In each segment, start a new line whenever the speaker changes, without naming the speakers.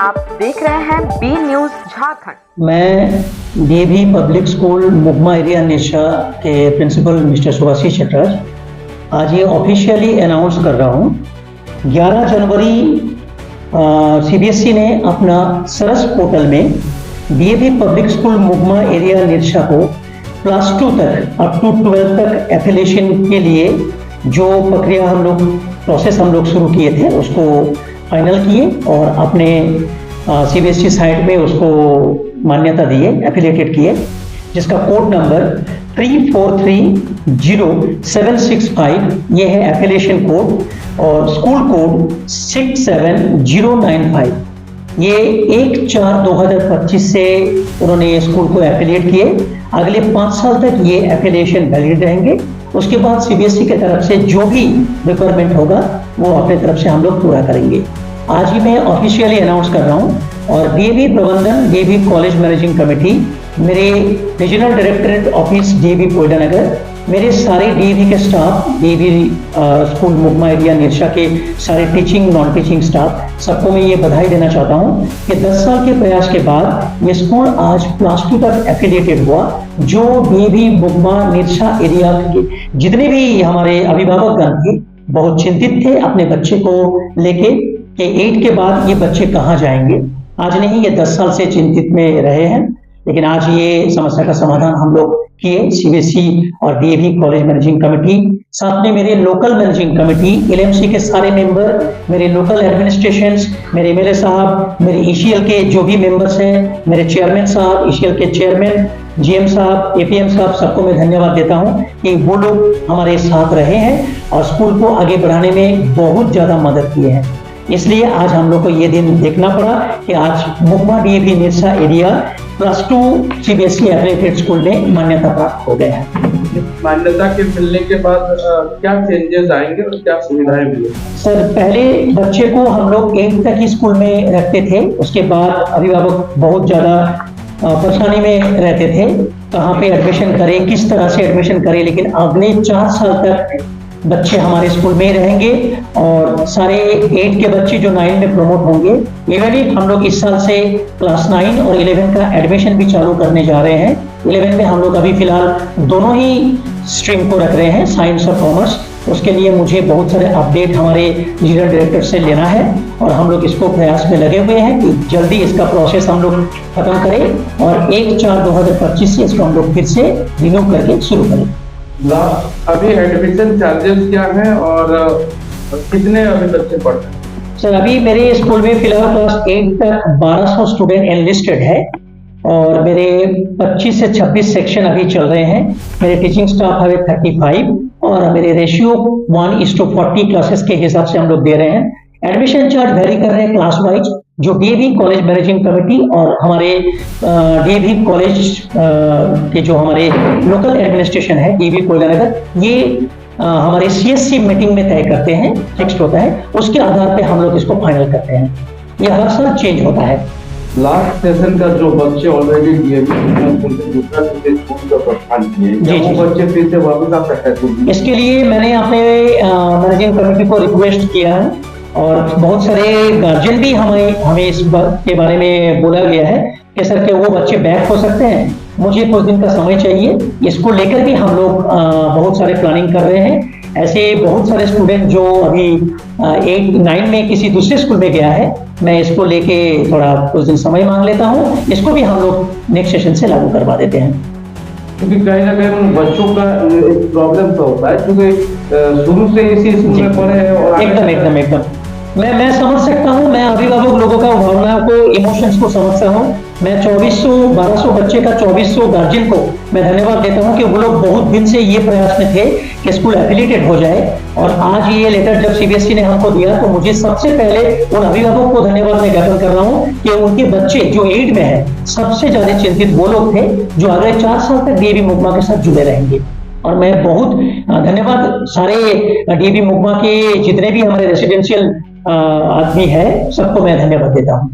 आप देख रहे हैं बी न्यूज झारखंड।
मैं DAV public school Mugma area Nirsa के प्रिंसिपल मिस्टर सुभाषिष चटराज आज ये ऑफिशियली अनाउंस कर रहा हूँ। 11 जनवरी सीबीएसई ने अपना सरस पोर्टल में DAV public school Mugma area Nirsa को क्लास 2 तक अप टू 12 तक एफिलिएशन के लिए जो प्रक्रिया प्रोसेस हम लोग शुरू किए थे उसको फाइनल किए और अपने सीबीएसई साइट में उसको मान्यता दिए, एफिलिएटेड किए, जिसका कोड नंबर 34300765 ये है एफिलिएशन कोड और स्कूल कोड 67095। ये 1/4/2025 से उन्होंने स्कूल को एफिलिएट किए। अगले 5 साल तक ये एफिलिएशन वैलिड रहेंगे। उसके बाद सीबीएसई की तरफ से जो भी रिक्वायरमेंट होगा वो अपने तरफ से हम लोग पूरा करेंगे। आज ही मैं ऑफिशियली अनाउंस कर रहा हूँ और डीएवी प्रबंधन, डीएवी कॉलेज मैनेजिंग कमेटी, मेरे regional directorate office DAV Koylanagar, मेरे सारे डीएवी के staff, DAV school Mugma area Nirsa के सारे टीचिंग नॉन टीचिंग स्टाफ, सबको मैं ये बधाई देना चाहता हूँ कि 10 साल के प्रयास के बाद ये स्कूल आज क्लास 2 तक एफिलिएटेड हुआ। जो डीएवी मुगमा निरशा एरिया के जितने भी हमारे अभिभावकगण थे बहुत चिंतित थे अपने बच्चे को लेके कि 8 के बाद ये बच्चे कहाँ जाएंगे। आज नहीं, ये 10 साल से चिंतित में रहे हैं, लेकिन आज ये समस्या का समाधान हम लोग किए। सीबीएसई और डीएवी कॉलेज मैनेजिंग कमेटी, साथ में मेरे लोकल मैनेजिंग कमेटी, एलएमसी के सारे मेंबर, मेरे लोकल एडमिनिस्ट्रेशंस, मेरे एमएलए साहब, मेरे ईसीएल के जो भी मेंबर्स हैं, मेरे चेयरमैन साहब, ईसीएल के चेयरमैन, जीएम साहब, एपीएम साहब, सबको मैं धन्यवाद देता हूं कि वो लोग हमारे साथ रहे हैं और स्कूल को आगे बढ़ाने में बहुत ज्यादा मदद किए हैं। इसलिए आज हम लोग को ये दिन देखना पड़ा कि आज Mugma DAV Nirsa area class 2 CBSE affiliated school में मान्यता प्राप्त हो गया है।
मान्यता के मिलने के बाद क्या चेंजेस आएंगे और क्या सुविधाएं मिलेंगी?
सर, पहले बच्चे को हम लोग 8 तक ही स्कूल में रखते थे। उसके बाद अभिभावक बहुत ज्यादा परेशानी में रहते थे, कहाँ पे एडमिशन करें, किस तरह से एडमिशन करें, लेकिन अगले 4 साल तक बच्चे हमारे स्कूल में रहेंगे और सारे 8 के बच्चे जो 9 में प्रमोट होंगे। इवन हम लोग इस साल से क्लास 9 और 11 का एडमिशन भी चालू करने जा रहे हैं। 11 में हम लोग अभी फिलहाल दोनों ही स्ट्रीम को रख रहे हैं, साइंस और कॉमर्स। उसके लिए मुझे बहुत सारे अपडेट हमारे रीजनल डायरेक्टर से लेना है और हम लोग इसको प्रयास में लगे हुए हैं कि जल्दी इसका प्रोसेस हम लोग खत्म करें और 1/4/2025 से इसको हम लोग फिर से रिन्यू करके शुरू करें।
अभी एडमिशन चार्जेस क्या हैं और कितने अभी बच्चे पढ़ते हैं?
सर, अभी मेरे स्कूल में फिलहाल क्लास 8 तक 1200 स्टूडेंट एनलिस्टेड है और मेरे 25 से 26 सेक्शन अभी चल रहे हैं। मेरे टीचिंग स्टाफ है 35 और मेरे रेशियो 1:40 क्लासेस के हिसाब से हम लोग दे रहे हैं। एडमिशन चार्ज वेरी कर रहे हैं क्लास वाइज। जो डीएवी कॉलेज मैनेजिंग कमेटी और हमारे डीएवी कॉलेज के जो हमारे लोकल एडमिनिस्ट्रेशन है डीएवी कोयडानगर, ये हमारे सीएससी मीटिंग में तय करते हैं, फिक्स्ड होता है, उसके आधार पे हम लोग इसको फाइनल करते हैं। ये हर साल चेंज होता है।
लास्ट सेशन का जो बच्चे ऑलरेडी डीएवी दूसरा स्कूल का प्रस्थान किए, वो बच्चे फिर से वापस आ सकते हैं?
इसके लिए मैंने अपने मैनेजिंग कमेटी को रिक्वेस्ट किया है और बहुत सारे गार्जियन भी हमें इस बात के बारे में बोला गया है कि सर कि वो बच्चे बैक हो सकते हैं, मुझे कुछ दिन का समय चाहिए। इसको लेकर भी हम लोग बहुत सारे प्लानिंग कर रहे हैं। ऐसे बहुत सारे स्टूडेंट जो अभी 8-9 में किसी दूसरे स्कूल में गया है, मैं इसको लेके थोड़ा कुछ दिन समय मांग लेता हूँ। इसको भी हम लोग नेक्स्ट सेशन से लागू करवा देते हैं,
क्योंकि कहीं ना कहीं बच्चों का एक प्रॉब्लम तो होता है, क्योंकि शुरू से इसी स्कूल में पढ़े हैं और
एकदम मैं समझ सकता हूँ। मैं अभिभावक लोगों का भावनाओं को, इमोशंस को समझता हूँ। मैं 1200 बच्चे का 2400 गार्जियन को मैं धन्यवाद देता हूँ कि वो लोग बहुत दिन से ये प्रयास में थे कि स्कूल एफिलिएटेड हो जाए और आज ये लेटर जब सीबीएसई ने हमको दिया तो मुझे सबसे पहले उन अभिभावकों को धन्यवाद मैं ज्ञापन कर रहा हूँ कि उनके बच्चे जो 8 में है, सबसे ज्यादा चिंतित वो लोग थे जो अगले 4 साल तक डीएवी मुगमा के साथ जुड़े रहेंगे। और मैं बहुत धन्यवाद सारे डीएवी मुगमा के जितने भी हमारे रेसिडेंशियल आदमी है, सबको मैं धन्यवाद देता हूँ।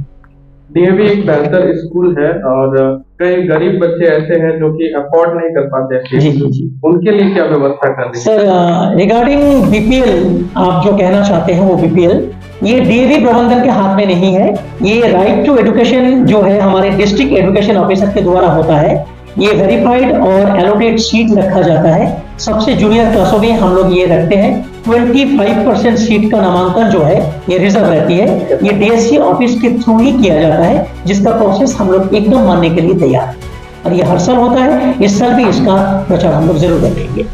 डीएवी एक बेहतर स्कूल है और कई गरीब बच्चे ऐसे हैं जो कि अफोर्ड नहीं कर पाते हैं
जी जी जी
उनके लिए क्या व्यवस्था कर रही है?
सर, रिगार्डिंग बीपीएल आप जो कहना चाहते हैं वो बीपीएल ये डीएवी प्रबंधन के हाथ में नहीं है। ये राइट टू एजुकेशन जो है हमारे डिस्ट्रिक्ट एजुकेशन ऑफिसर के द्वारा होता है। ये वेरीफाइड और एलोकेट सीट रखा जाता है। सबसे जूनियर क्लासों में हम लोग ये रखते हैं। 25% सीट का नामांकन जो है ये रिजर्व रहती है। ये डीएससी ऑफिस के थ्रू ही किया जाता है, जिसका प्रोसेस हम लोग एकदम मानने के लिए तैयार है और ये हर साल होता है। इस साल भी इसका प्रचार हम लोग जरूर रखेंगे।